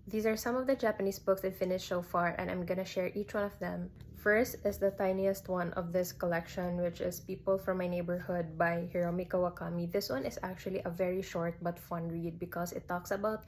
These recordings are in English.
These are some of the Japanese books I finished so far, and I'm gonna share each one of them. First is the tiniest one of this collection, which is People from My Neighborhood by Hiromi Kawakami. This one is actually a very short but fun read because it talks about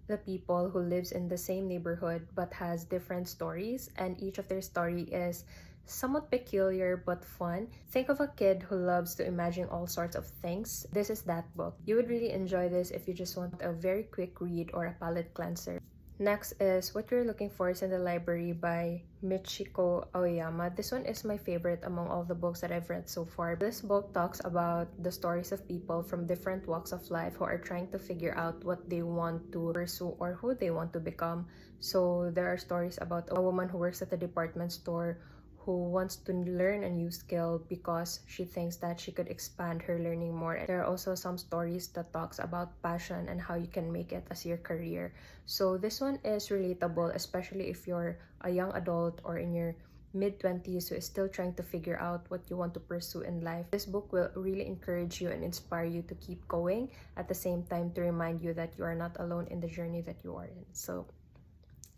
the people who lives in the same neighborhood but has different stories, and each of their story is somewhat peculiar but fun. Think of a kid who loves to imagine all sorts of things. This is that book. You would really enjoy this if you just want a very quick read or a palate cleanser. Next is What You're Looking For is in the Library by Michiko Aoyama. This one is my favorite among all the books that I've read so far. This book talks about the stories of people from different walks of life who are trying to figure out what they want to pursue or who they want to become. So there are stories about a woman who works at a department store who wants to learn a new skill because she thinks that she could expand her learning more. There are also some stories that talks about passion and how you can make it as your career. So this one is relatable, especially if you're a young adult or in your mid-20s who is still trying to figure out what you want to pursue in life. This book will really encourage you and inspire you to keep going, at the same time to remind you that you are not alone in the journey that you are in. So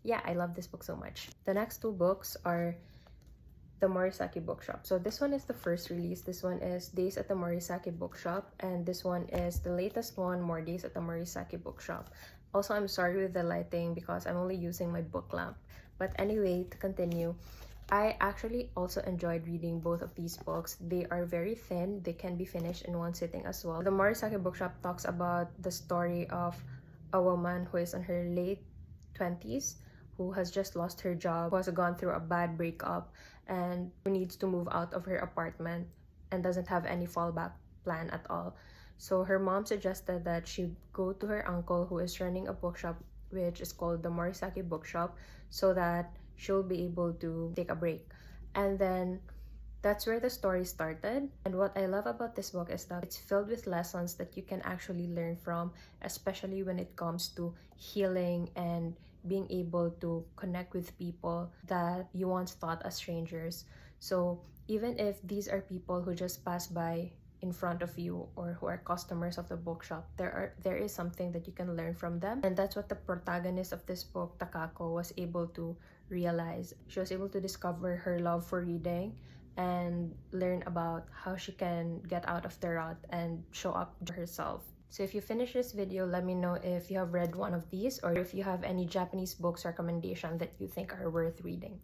yeah, I love this book so much. The next two books are the Morisaki Bookshop. So this one is the first release. This one is Days at the Morisaki Bookshop, and this one is the latest one, More Days at the Morisaki Bookshop. Also, I'm sorry with the lighting because I'm only using my book lamp. But anyway, to continue, I actually also enjoyed reading both of these books. They are very thin. They can be finished in one sitting as well. The Morisaki Bookshop talks about the story of a woman who is in her late 20s, who has just lost her job, who has gone through a bad breakup, and who needs to move out of her apartment and doesn't have any fallback plan at all. So her mom suggested that she go to her uncle who is running a bookshop which is called the Morisaki Bookshop, so that she'll be able to take a break. And then that's where the story started. And what I love about this book is that it's filled with lessons that you can actually learn from, especially when it comes to healing and being able to connect with people that you once thought as strangers. So even if these are people who just pass by in front of you or who are customers of the bookshop, there is something that you can learn from them. And that's what the protagonist of this book, Takako, was able to realize. She was able to discover her love for reading and learn about how she can get out of the rut and show up to herself. So if you finish this video, let me know if you have read one of these or if you have any Japanese books recommendation that you think are worth reading.